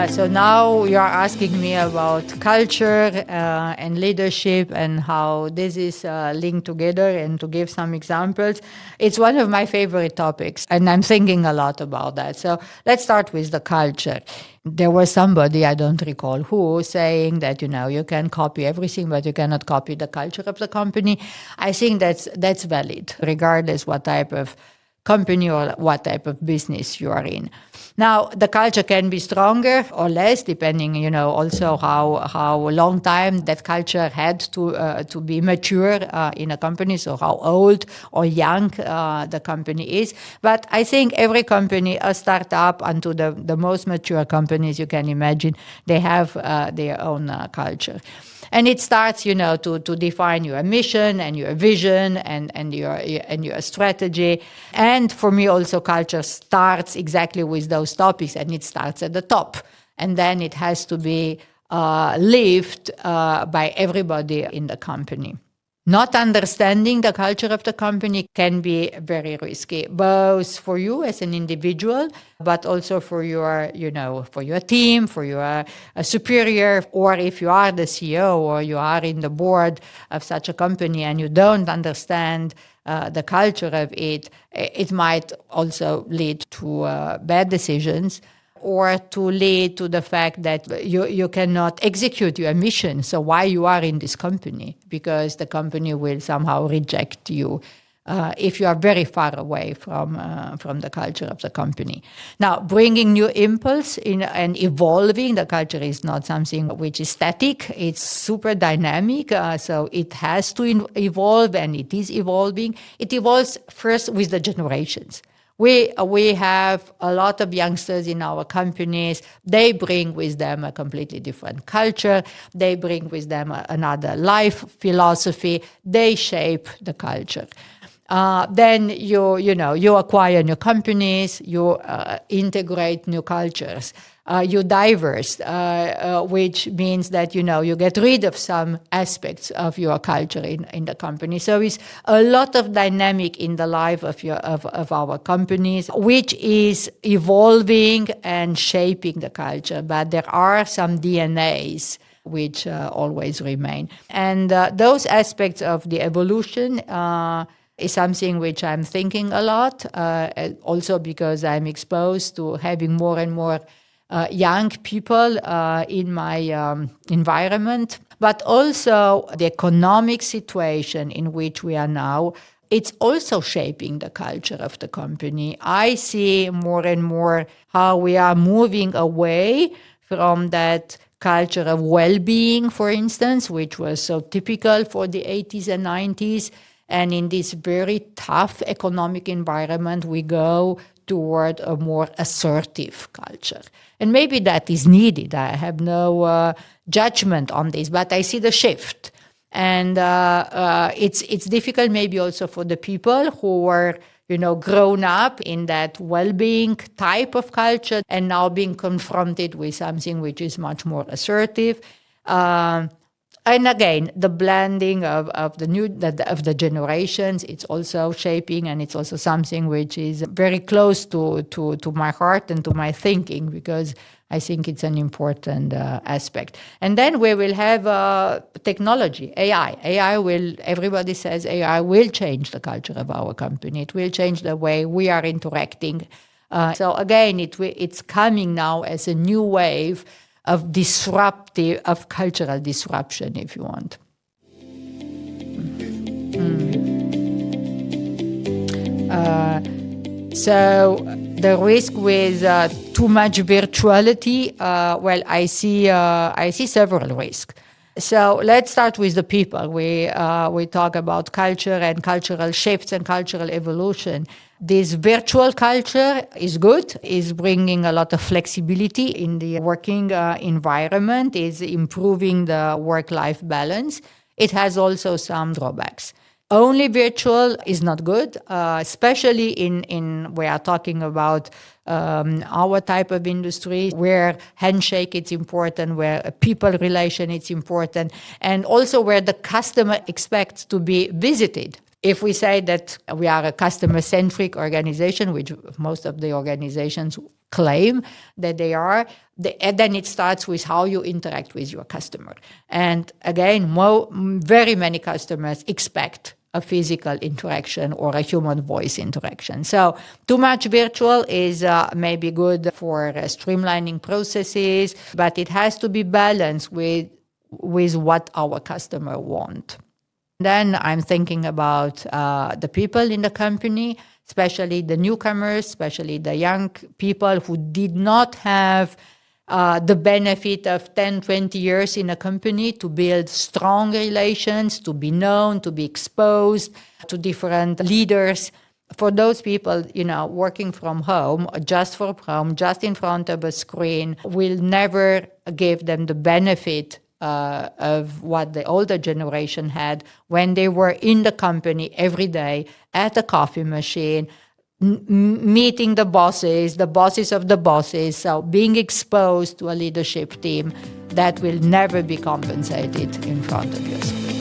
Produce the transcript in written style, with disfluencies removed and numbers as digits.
So now you are asking me about culture and leadership and how this is linked together, and to give some examples. It's one of my favorite topics, and I'm thinking a lot about that. So let's start with the culture. There was somebody, I don't recall who, saying that, you can copy everything, but you cannot copy the culture of the company. I think that's valid, regardless what type of company or what type of business you are in. Now, the culture can be stronger or less, depending, also how long time that culture had to be mature in a company, so how old or young the company is. But I think every company, a startup unto the most mature companies you can imagine, they have their own culture. And it starts, to define your mission and your vision and your strategy. And for me, also, culture starts exactly with those topics, and it starts at the top. And then it has to be lived by everybody in the company. Not understanding the culture of the company can be very risky, both for you as an individual, but also for your, for your team, for your superior, or if you are the CEO or you are in the board of such a company and you don't understand the culture of it, it might also lead to bad decisions, or to lead to the fact that you cannot execute your mission. So why you are in this company? Because the company will somehow reject you if you are very far away from the culture of the company. Now, bringing new impulse in and evolving, the culture is not something which is static. It's super dynamic, so it has to evolve, and it is evolving. It evolves first with the generations. We have a lot of youngsters in our companies. They bring with them a completely different culture. They bring with them another life philosophy. They shape the culture. Then you acquire new companies, you integrate new cultures, you diverse, which means that you get rid of some aspects of your culture in the company. So it's a lot of dynamic in the life of our companies, which is evolving and shaping the culture. But there are some DNAs which always remain, and those aspects of the evolution is something which I'm thinking a lot, also because I'm exposed to having more and more young people in my environment, but also the economic situation in which we are now. It's also shaping the culture of the company. I see more and more how we are moving away from that culture of well-being, for instance, which was so typical for the 80s and 90s. And in this very tough economic environment, we go toward a more assertive culture. And maybe that is needed. I have no judgment on this, but I see the shift. And it's difficult maybe also for the people who were, grown up in that well-being type of culture and now being confronted with something which is much more assertive. And again, the blending of the generations, it's also shaping, and it's also something which is very close to my heart and to my thinking, because I think it's an important aspect. And then we will have technology, AI. Everybody says AI will change the culture of our company. It will change the way we are interacting. So again, it's coming now as a new wave of cultural disruption, if you want. So the risk with too much virtuality, I see several risks. So let's start with the people. We talk about culture and cultural shifts and cultural evolution. This virtual culture is good, is bringing a lot of flexibility in the working environment, is improving the work-life balance. It has also some drawbacks. Only virtual is not good, especially in we are talking about our type of industry, where handshake is important, where people relation is important, and also where the customer expects to be visited If we say that we are a customer-centric organization, which most of the organizations claim that they are, then it starts with how you interact with your customer. And again, very many customers expect a physical interaction or a human voice interaction. So too much virtual is maybe good for streamlining processes, but it has to be balanced with what our customer want. Then I'm thinking about the people in the company, especially the newcomers, especially the young people who did not have the benefit of 10, 20 years in a company to build strong relations, to be known, to be exposed to different leaders. For those people, working from home, just from home, just in front of a screen, will never give them the benefit of what the older generation had when they were in the company every day at the coffee machine, meeting the bosses of the bosses, so being exposed to a leadership team that will never be compensated in front of your screen.